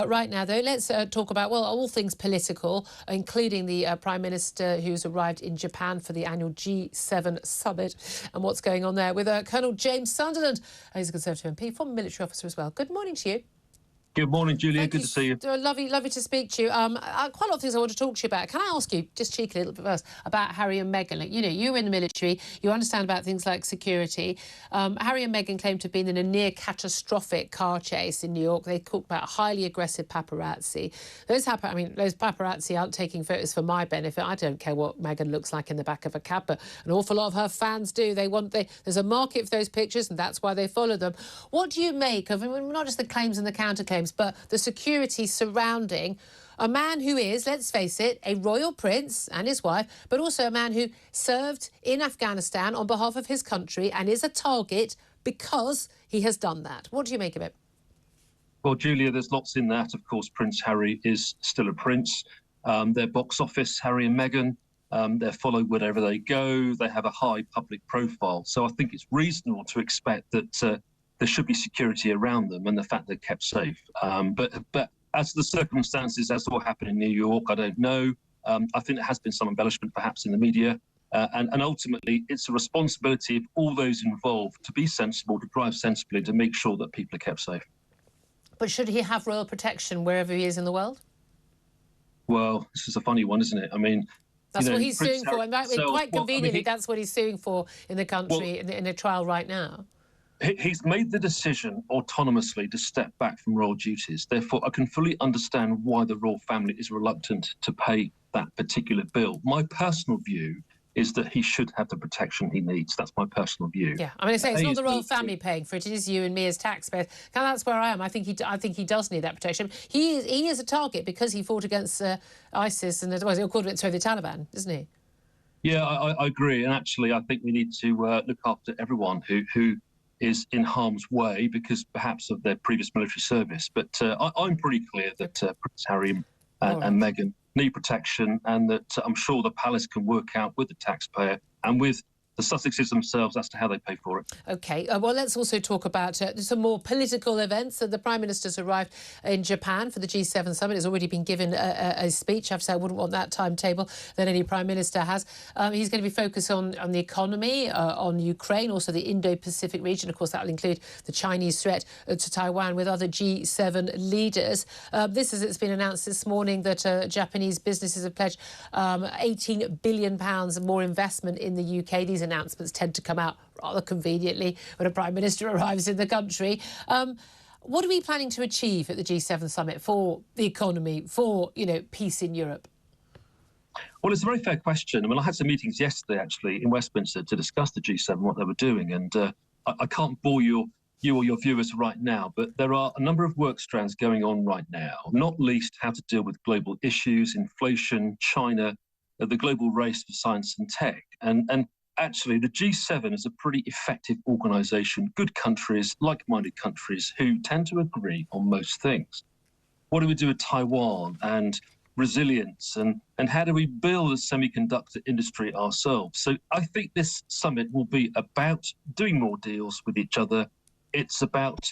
Right now, though, let's talk about, well, all things political, including the Prime Minister who's arrived in Japan for the annual G7 summit and what's going on there with Colonel James Sunderland. He's a Conservative MP, former military officer as well. Good morning to you. Good morning, Julia. Good to see you. Lovely to speak to you. Quite a lot of things I want to talk to you about. Can I ask you, just cheekily a little bit first, about Harry and Meghan? You know, you were in the military. You understand about things like security. Harry and Meghan claim to have been in a near-catastrophic car chase in New York. They talked about highly aggressive paparazzi. Those paparazzi aren't taking photos for my benefit. I don't care what Meghan looks like in the back of a cab, but an awful lot of her fans do. There's a market for those pictures, and that's why they follow them. What do you make of, not just the claims and the counterclaims, but the security surrounding a man who is, let's face it, a royal prince and his wife, but also a man who served in Afghanistan on behalf of his country and is a target because he has done that? What do you make of it? Well, Julia, there's lots in that. Of course, Prince Harry is still a prince. Their box office, Harry and Meghan, they're followed wherever they go. They have a high public profile. So I think it's reasonable to expect that there should be security around them and the fact they're kept safe. But as to the circumstances, as to what happened in New York, I don't know. I think there has been some embellishment perhaps in the media. And ultimately, it's a responsibility of all those involved to be sensible, to drive sensibly, to make sure that people are kept safe. But should he have royal protection wherever he is in the world? Well, this is a funny one, isn't it? I mean, that's what he's suing for. And quite conveniently, I mean, that's what he's suing for in the country in a trial right now. He's made the decision autonomously to step back from royal duties. Therefore, I can fully understand why the royal family is reluctant to pay that particular bill. My personal view is that he should have the protection he needs. That's my personal view. Yeah, I mean, I say it's not the royal family paying for it. It is you and me as taxpayers. And that's where I am. I think he does need that protection. He is a target because he fought against ISIS and the Taliban, isn't he? Yeah, I agree. And actually, I think we need to look after everyone who is in harm's way because perhaps of their previous military service. But I'm pretty clear that Prince Harry and Meghan need protection, and that I'm sure the palace can work out with the taxpayer and with the Sussexes themselves as to how they pay for it. OK, well, let's also talk about some more political events. The Prime Minister's arrived in Japan for the G7 summit. Has already been given a speech. I have to say I wouldn't want that timetable that any Prime Minister has. He's going to be focused on the economy, on Ukraine, also the Indo-Pacific region. Of course, that will include the Chinese threat to Taiwan with other G7 leaders. It's been announced this morning that Japanese businesses have pledged £18 billion more investment in the UK. These announcements tend to come out rather conveniently when a Prime Minister arrives in the country. What are we planning to achieve at the G7 summit for the economy, for, peace in Europe? Well, it's a very fair question. I mean, I had some meetings yesterday, actually, in Westminster to discuss the G7, what they were doing. And I can't bore you or your viewers right now, but there are a number of work strands going on right now, not least how to deal with global issues, inflation, China, the global race for science and tech. And actually, the G7 is a pretty effective organisation, good countries, like-minded countries who tend to agree on most things. What do we do with Taiwan and resilience, and how do we build a semiconductor industry ourselves? So I think this summit will be about doing more deals with each other. It's about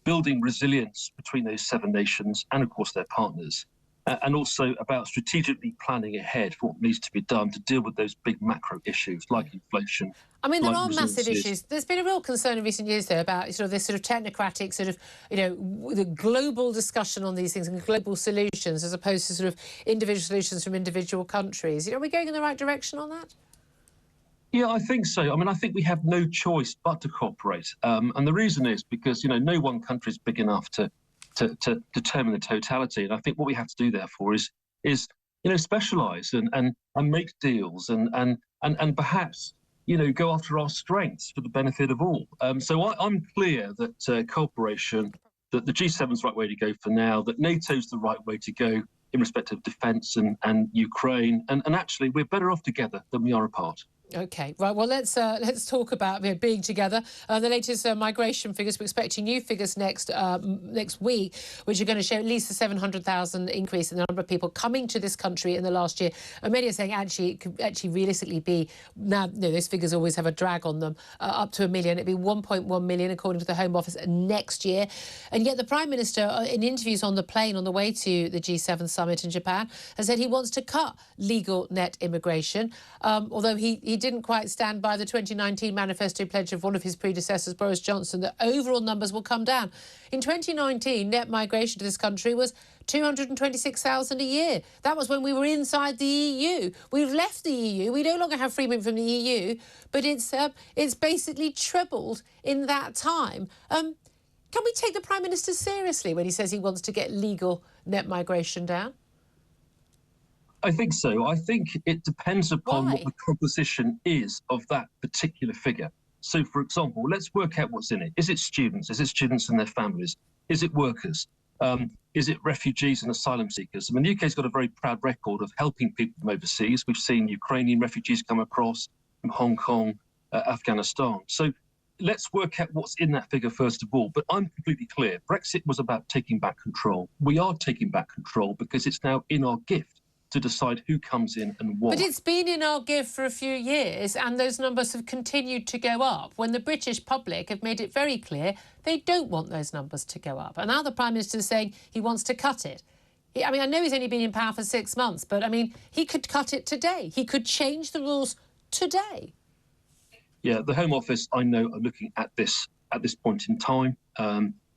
building resilience between those 7 nations and, of course, their partners. And also about strategically planning ahead for what needs to be done to deal with those big macro issues like inflation. I mean, there are massive issues. There's been a real concern in recent years, though, about this technocratic the global discussion on these things and global solutions as opposed to individual solutions from individual countries. Are we going in the right direction on that? Yeah, I think so. I mean, I think we have no choice but to cooperate. And the reason is because, no one country is big enough to determine the totality. And I think what we have to do, therefore, is specialise and make deals and perhaps, go after our strengths for the benefit of all. So I'm clear that cooperation, that the G7 is the right way to go for now, that NATO's the right way to go in respect of defence and Ukraine. And actually, we're better off together than we are apart. OK, right. Well, let's talk about being together. The latest migration figures. We're expecting new figures next week, which are going to show at least a 700,000 increase in the number of people coming to this country in the last year. And many are saying actually it could actually realistically be now. No, those figures always have a drag on them. Up to 1 million. It'd be 1.1 million according to the Home Office next year. And yet the Prime Minister, in interviews on the plane on the way to the G7 summit in Japan, has said he wants to cut legal net immigration. Although he didn't quite stand by the 2019 manifesto pledge of one of his predecessors, Boris Johnson, that overall numbers will come down. In 2019, net migration to this country was 226,000 a year. That was when we were inside the EU. We've left the EU. We no longer have free movement from the EU, but it's basically trebled in that time. Can we take the Prime Minister seriously when he says he wants to get legal net migration down? I think so. I think it depends upon Why? what the composition is of that particular figure. So, for example, let's work out what's in it. Is it students? Is it students and their families? Is it workers? Is it refugees and asylum seekers? I mean, the UK's got a very proud record of helping people from overseas. We've seen Ukrainian refugees come across from Hong Kong, Afghanistan. So let's work out what's in that figure first of all. But I'm completely clear. Brexit was about taking back control. We are taking back control because it's now in our gift to decide who comes in and what. But it's been in our gift for a few years and those numbers have continued to go up when the British public have made it very clear they don't want those numbers to go up. And now the Prime Minister is saying he wants to cut it. I mean, I know he's only been in power for 6 months, but I mean, he could cut it today. He could change the rules today. Yeah, the Home Office, I know, are looking at this point in time.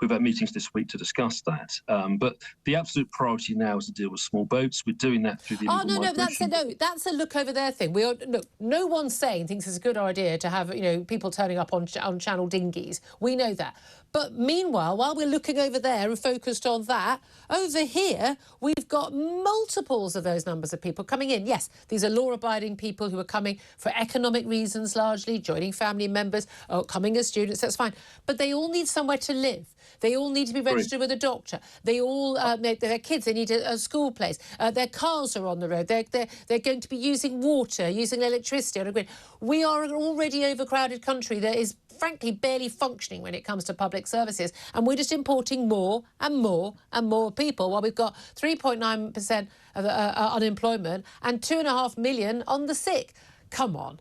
We've had meetings this week to discuss that. But the absolute priority now is to deal with small boats. We're doing that through the illegal migration. That's a look over there thing. Look, no one's saying thinks it's a good idea to have people turning up on channel dinghies. We know that. But meanwhile, while we're looking over there and focused on that, over here we've got multiples of those numbers of people coming in. Yes, these are law-abiding people who are coming for economic reasons largely, joining family members, or coming as students, that's fine. But they all need somewhere to live. They all need to be registered with a doctor. They all, their kids, they need a school place. Their cars are on the road. They're going to be using water, using electricity on a grid. We are an already overcrowded country that is frankly barely functioning when it comes to public services. And we're just importing more and more and more people while we've got 3.9% of unemployment and 2.5 million on the sick. Come on.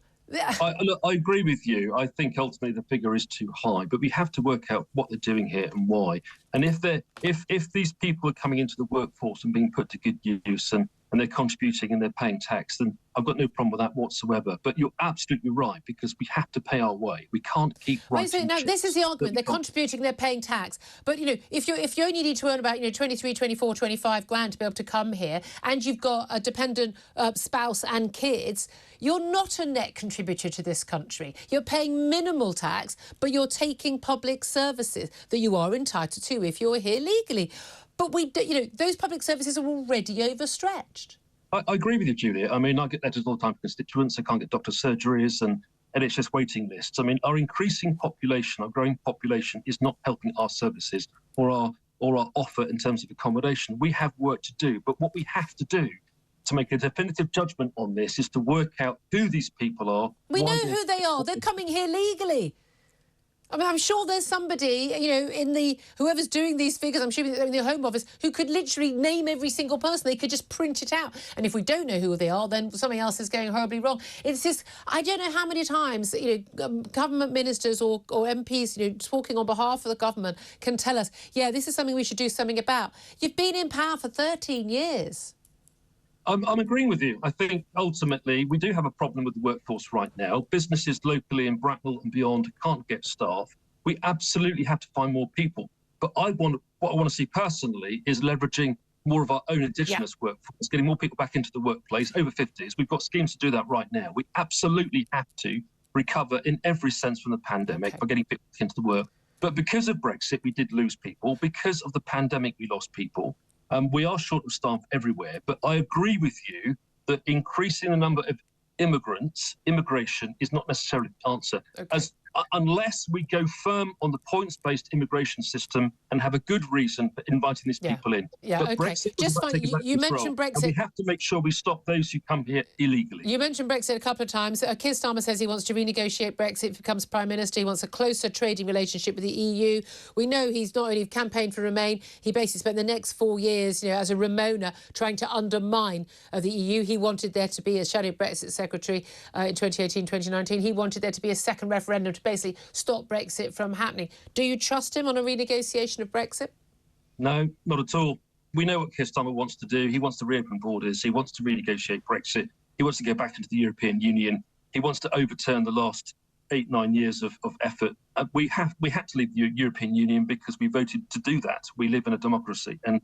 Look, I agree with you. I think ultimately the figure is too high, but we have to work out what they're doing here and why. And if these people are coming into the workforce and being put to good use and they're contributing and they're paying tax, then I've got no problem with that whatsoever. But you're absolutely right, because we have to pay our way. We can't keep writing now, this is the argument. They're contributing, they're paying tax. But, if you only need to earn about, 23, 24, 25 grand to be able to come here, and you've got a dependent spouse and kids, you're not a net contributor to this country. You're paying minimal tax, but you're taking public services that you are entitled to if you're here legally. But those public services are already overstretched. I agree with you, Julia. I mean, I get letters all the time from constituents. I can't get doctor surgeries and NHS waiting lists. I mean, our increasing population, our growing population, is not helping our services or our offer in terms of accommodation. We have work to do. But what we have to do to make a definitive judgment on this is to work out who these people are. We know who they are. They're coming here legally. I mean, I'm sure there's somebody, whoever's doing these figures, I'm sure in the Home Office, who could literally name every single person. They could just print it out. And if we don't know who they are, then something else is going horribly wrong. It's just, I don't know how many times, government ministers or MPs, talking on behalf of the government can tell us, yeah, this is something we should do something about. You've been in power for 13 years. I'm agreeing with you. I think ultimately we do have a problem with the workforce right now. Businesses locally in Bracknell and beyond can't get staff. We absolutely have to find more people. But what I want to see personally is leveraging more of our own Indigenous workforce, getting more people back into the workplace, over 50s. We've got schemes to do that right now. We absolutely have to recover in every sense from the pandemic by getting people into the work. But because of Brexit, we did lose people. Because of the pandemic, we lost people. We are short of staff everywhere, but I agree with you that increasing the number of immigration is not necessarily the answer. Okay. As unless we go firm on the points-based immigration system and have a good reason for inviting these people in. Yeah, but okay. Brexit was about taking back you control, mentioned Brexit. and we have to make sure we stop those who come here illegally. You mentioned Brexit a couple of times. Keir Starmer says he wants to renegotiate Brexit if he becomes Prime Minister. He wants a closer trading relationship with the EU. We know he's not only campaigned for Remain, he basically spent the next 4 years, as a Ramona, trying to undermine the EU. He wanted there to be, as Shadow Brexit Secretary in 2018, 2019, he wanted there to be a second referendum to basically stop Brexit from happening. Do you trust him on a renegotiation of Brexit? No, not at all. We know what Keir Starmer wants to do. He wants to reopen borders. He wants to renegotiate Brexit. He wants to go back into the European Union. He wants to overturn the last 8-9 years of effort. We had to leave the European Union because we voted to do that. We live in a democracy. And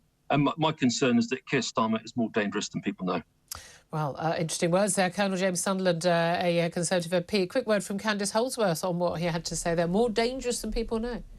my concern is that Keir Starmer is more dangerous than people know. Well, interesting words there. Colonel James Sunderland, a Conservative MP. Quick word from Candice Holdsworth on what he had to say there. More dangerous than people know.